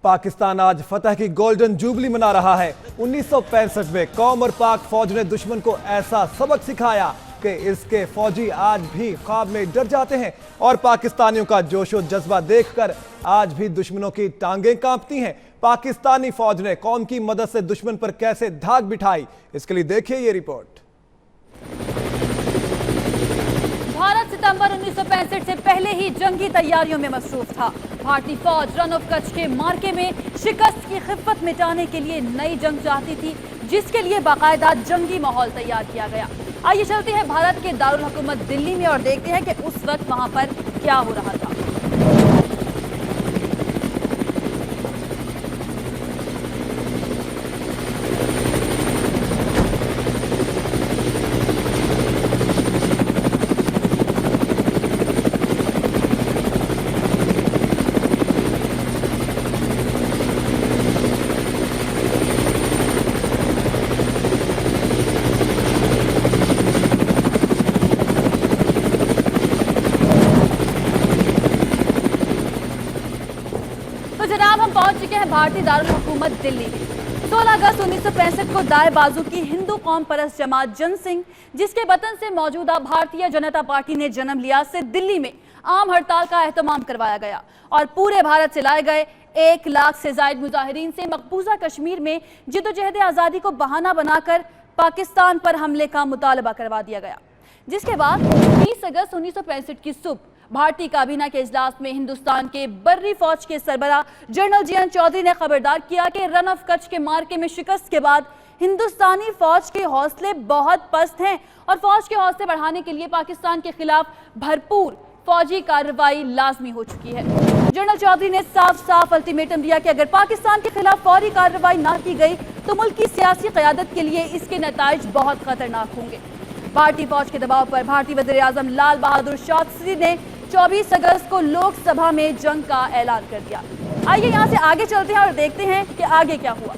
पाकिस्तान आज फतह की गोल्डन जुबली मना रहा है। 1965 में कौम और पाक फौज ने दुश्मन को ऐसा सबक सिखाया कि इसके फौजी आज भी ख्वाब में डर जाते हैं और पाकिस्तानियों का जोशो जज्बा देखकर आज भी दुश्मनों की टांगें कांपती हैं। पाकिस्तानी फौज ने कौम की मदद से दुश्मन पर कैसे धाक बिठाई, इसके लिए देखिए ये रिपोर्ट। भारत सितंबर 1965 से पहले ही जंगी तैयारियों में मसरूफ था। भारतीय फौज रन ऑफ कच्छ के मार्के में शिकस्त की खिफ़्फ़त मिटाने के लिए नई जंग चाहती थी, जिसके लिए बाकायदा जंगी माहौल तैयार किया गया। आइए चलते हैं भारत के दारुल हुकूमत दिल्ली में और देखते हैं कि उस वक्त वहां पर क्या हो रहा था। तो जनाब, हम पहुंच चुके हैं भारतीय दारुल हुकूमत दिल्ली में। 16 अगस्त 1965 को दाएं बाजू की हिंदू कौम परस्त जमात जनसिंह, जिसके वतन से मौजूदा भारतीय जनता पार्टी ने जन्म लिया, से दिल्ली में आम हड़ताल का एहतमाम करवाया गया और पूरे भारत से लाए गए 1 लाख से ज्यादा मुजाहिरीन से मकबूजा कश्मीर में जिद्दोजहद आज़ादी को बहाना बनाकर पाकिस्तान पर हमले का मुतालबा करवा दिया गया। जिसके बाद 20 अगस्त 1965 की सुबह भारतीय काबीना के इजलास में हिंदुस्तान के बर्री फौज के सरबराह जनरल जीएन चौधरी ने खबरदार किया कि रन ऑफ कच्छ के मार्के में शिकस्त के बाद हिंदुस्तानी फौज के हौसले बहुत पस्त हैं और फौज के हौसले बढ़ाने के लिए पाकिस्तान के खिलाफ भरपूर फौजी कार्रवाई लाजमी हो चुकी है। जनरल चौधरी ने साफ साफ अल्टीमेटम दिया कि अगर पाकिस्तान के खिलाफ फौरी कार्रवाई ना की गई तो मुल्क की सियासी क़यादत के लिए इसके नताइज बहुत खतरनाक होंगे। भारतीय फौज के दबाव पर भारतीय वज़ीर आज़म लाल बहादुर शास्त्री ने 24 अगस्त को लोकसभा में जंग का ऐलान कर दिया। आइए यहां से आगे चलते हैं और देखते हैं कि आगे क्या हुआ।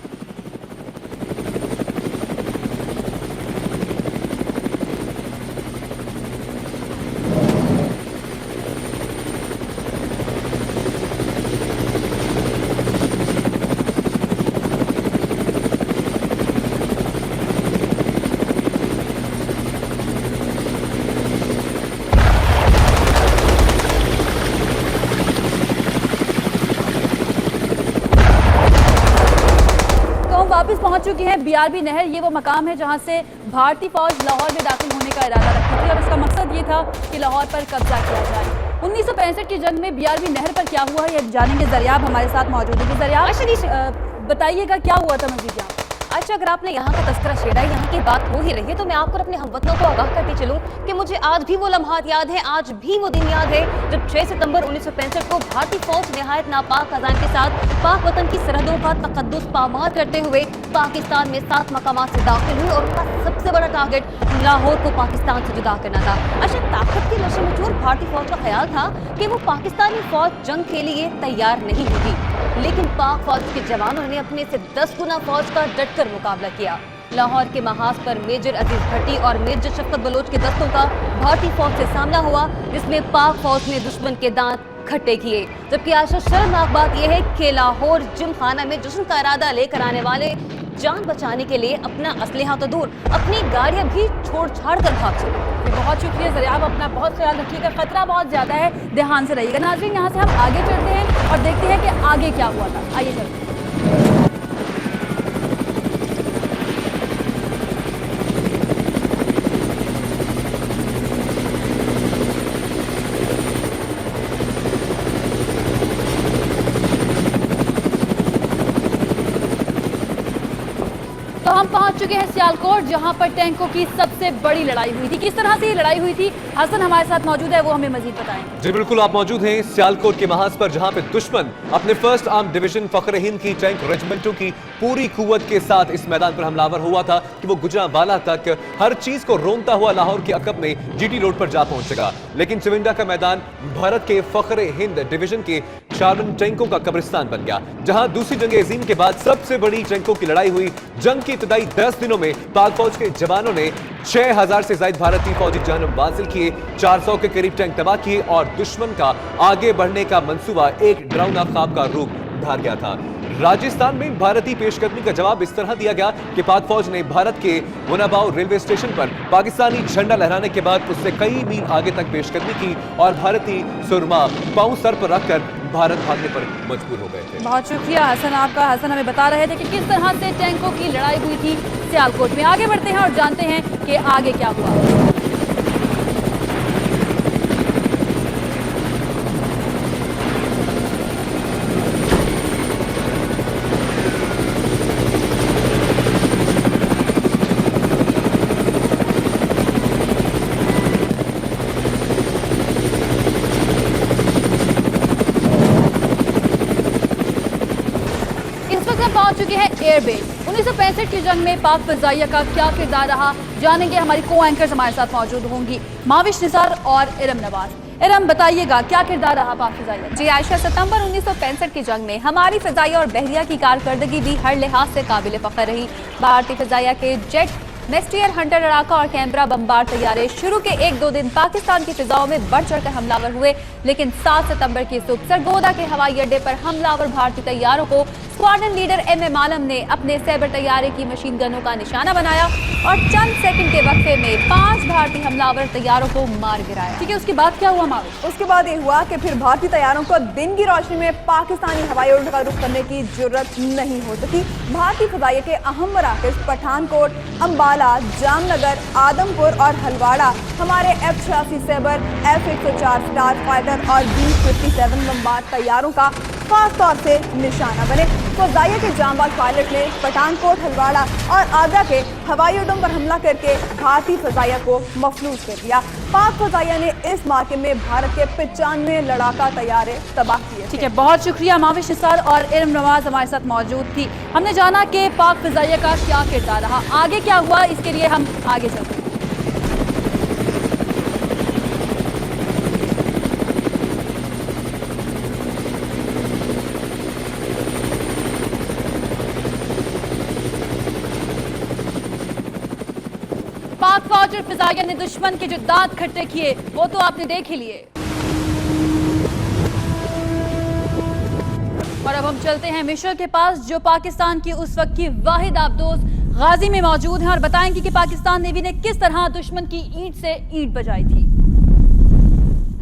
वापस पहुंच चुके हैं बीआरबी नहर। ये वो मकाम है जहां से भारतीय फौज लाहौर में दाखिल होने का इरादा रखती थी और इसका मकसद ये था कि लाहौर पर कब्जा किया जाए। 1965 की जंग में बीआरबी नहर पर क्या हुआ है ये जानेंगे। दरियाब हमारे साथ मौजूद है। दरियाब, बताइएगा क्या हुआ था मजीद यहाँ? अच्छा, अगर आपने यहाँ का तस्करा छेड़ा, यहाँ की बात हो ही रही है, तो मैं आपको अपने हमवतनों को आगाह करती चलूँ कि मुझे आज भी वो लम्हात याद है, आज भी वो दिन याद है जब 6 सितंबर 1965 को भारतीय फौज निहायत नापाक अज़ान के साथ पाक वतन की सरहदों का तकद्दुस पामार करते हुए पाकिस्तान में 7 मकामात से दाखिल हुई और उनका सबसे बड़ा टारगेट लाहौर को पाकिस्तान से जुदा करना था। अच्छा, ताकत की नशे में चूर भारतीय फौज का ख्याल था कि वो पाकिस्तानी फौज जंग के लिए तैयार नहीं होगी, लेकिन पाक फौज के जवानों ने अपने से 10 गुना फौज का डटकर मुकाबला किया। लाहौर के महाज पर मेजर अजीज भट्टी और मेजर शफकत बलोच के दस्तों का भारतीय फौज से सामना हुआ, जिसमें पाक फौज ने दुश्मन के दांत खट्टे किए। जबकि आशा शर्मनाक बात यह है कि लाहौर जिमखाना में जश्न का इरादा लेकर आने वाले जान बचाने के लिए अपना असलहा तो दूर, अपनी गाड़ियां भी छोड़ छाड़ कर भाग चले। बहुत शुक्रिया ज़रिया, अपना बहुत ख्याल रखिएगा, खतरा बहुत ज़्यादा है, ध्यान से रहिएगा। नाज़रीन, यहाँ से हम आगे चलते हैं और देखते हैं कि आगे क्या हुआ था। आइए चलते हैं। तो हम पहुंच चुके हैं सियालकोट, जहां पर टैंकों की सबसे बड़ी लड़ाई हुई थी। किस तरह से ये लड़ाई हुई थी, हसन हमारे साथ मौजूद है, वो हमें मजीद बताएंगे। जी बिल्कुल, आप मौजूद हैं सियालकोट के महाज पर, जहां पे दुश्मन अपने first arm division Fakhre Hind की टैंक रेजिमेंटों की पूरी कुव्वत के साथ इस मैदान पर हमलावर हुआ था कि वो गुजरांवाला तक हर चीज को रोंगता हुआ लाहौर के अकब में जीटी रोड पर जा पहुंचेगा। लेकिन चविंडा का मैदान भारत के फखरे हिंद डिवीजन के 54 टैंकों का कब्रिस्तान बन गया, जहां दूसरी जंग अजीम के बाद सबसे बड़ी टैंकों की लड़ाई हुई। जंग की इब्तदाई 10 दिनों में पाक फौज के जवानों ने 6000 से ज्यादा भारतीय फौजी जहन्नुम हासिल किए, 400 के करीब टैंक तबाह किए और दुश्मन का आगे बढ़ने का मंसूबा एक डरावना ख्वाब का रूप धार गया था। राजस्थान में भारतीय पेशकदमी का जवाब इस तरह दिया गया कि पाक फौज ने भारत के मुनाबाव रेलवे स्टेशन पर पाकिस्तानी झंडा लहराने के बाद उससे कई मील आगे तक पेशकदमी की और भारतीय सुरमा पांव सर पर रखकर भारत भागने पर मजबूर हो गए थे। बहुत शुक्रिया हसन आपका। हसन हमें बता रहे थे कि किस तरह से टैंकों की लड़ाई हुई थी सियालकोट में। आगे बढ़ते हैं और जानते हैं कि आगे क्या हुआ। पहुंच चुके हैं एयरबेस। 1965 की जंग में पाक फिजाइया का क्या किरदार रहा, जानेंगे। हमारी को एंकर्स हमारे साथ मौजूद होंगी, माविश निसार और इरम नवाज। इरम, बताइएगा क्या किरदार रहा पाक फिजाइया? जी आयशा, सितंबर 1965 की जंग में हमारी फिजाइया और बहरिया की कारकर्दगी भी हर लिहाज से काबिल फख्र रही। भारतीय फिजाइया के जेट, मेस्टियर, हंटर, लड़ाका और कैमरा बमबार तैयारे शुरू के 1-2 दिन पाकिस्तान की फिजाओं में बढ़ चढ़कर हमलावर हुए, लेकिन 7 सितंबर की सुबह सरगोदा के हवाई अड्डे पर हमलावर भारतीय तैयारों को स्क्वाड्रन लीडर MM आलम ने अपने सैबर तैयारे की मशीन गनों का निशाना बनाया और चंद सेकंड के वक्फे में 5 भारतीय हमलावर तैयारों को मार गिराया। ठीक है, उसके बाद क्या हुआ माविश? उसके बाद ये हुआ कि फिर भारतीय तैयारों को दिन की रोशनी में पाकिस्तानी हवाई अड्डे का रुख करने की जरूरत नहीं हो सकी। भारतीय फिजाइया के अहम मराकज़ पठानकोट, अंबाला, जामनगर, आदमपुर और हलवाड़ा हमारे F-86 Saber, F-104 star fighter और B-57 बमबार तैयारों का खास तौर से निशाना बने। फिजाइया के जांबाज पायलट ने पठानकोट, हलवाड़ा और आगरा के हवाई अड्डों पर हमला करके भारतीय फिजाइया को मफलूज कर दिया। पाक फिजाइया ने इस मार्के में भारत के 95 लड़ाका तैयारे तबाह किए। ठीक है, बहुत शुक्रिया। माविश निसार और इरम नवाज हमारे साथ मौजूद थी। हमने जाना कि पाक फिजाइया का क्या किरदार रहा, आगे क्या हुआ, इसके लिए हम आगे चलते हैं। पाक फौज और फिजाइया ने दुश्मन के जो दांत खट्टे किए वो तो आपने देख ही लिए। और अब हम चलते हैं मिशर के पास, जो पाकिस्तान की उस वक्त की वाहिद आबदोज गाजी में मौजूद हैं और बताएंगे कि पाकिस्तान नेवी ने किस तरह दुश्मन की ईंट से ईंट बजाई थी।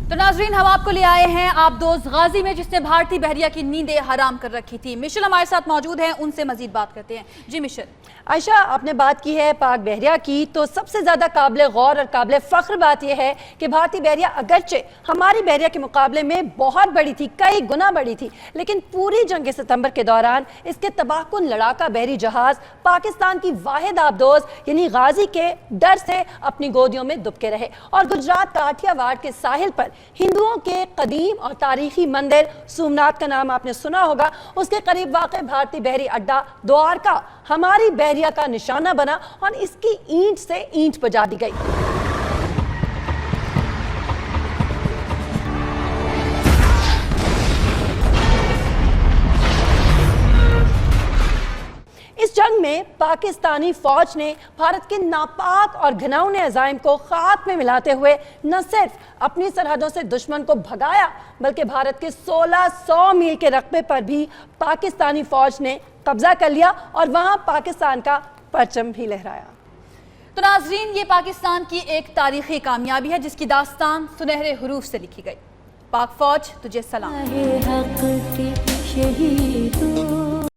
तो नाजरीन, हम आपको ले आए हैं आबदोज गाजी में, जिसने भारतीय बहरिया की नींदें हराम कर रखी थी। मिशल हमारे साथ मौजूद हैं, उनसे मजीद बात करते हैं। जी मिशल। आयशा, आपने बात की है पाक बहरिया की, तो सबसे ज़्यादा काबिल गौर और काबिल फ़ख्र बात यह है कि भारतीय बहरिया अगरचे हमारी बहरिया के मुकाबले में बहुत बड़ी थी, कई गुना बड़ी थी, लेकिन पूरी जंग सितंबर के दौरान इसके तबाहकुन लड़ाका बहरी जहाज़ पाकिस्तान की वाहिद आबदोज यानी गाजी के डर से अपनी गोदियों में दुबके रहे और गुजरात काठियावाड़ के साहिल पर हिंदुओं के कदीम और तारीखी मंदिर सोमनाथ का नाम आपने सुना होगा, उसके करीब वाक़ भारतीय बहरी अड्डा द्वारका हमारी बहरिया का निशाना बना और इसकी ईंट से ईंट बजा दी गई। इस जंग में पाकिस्तानी फौज ने भारत के नापाक और घिनौने अज़ाइम को खाक में मिलाते हुए न सिर्फ अपनी सरहदों से दुश्मन को भगाया, बल्कि भारत के 1600 मील के रकबे पर भी पाकिस्तानी फौज ने कब्जा कर लिया और वहां पाकिस्तान का परचम भी लहराया। तो नाजरीन, ये पाकिस्तान की एक तारीखी कामयाबी है जिसकी दास्तान सुनहरे हरूफ से लिखी गई। पाक फौज तुझे सलाम।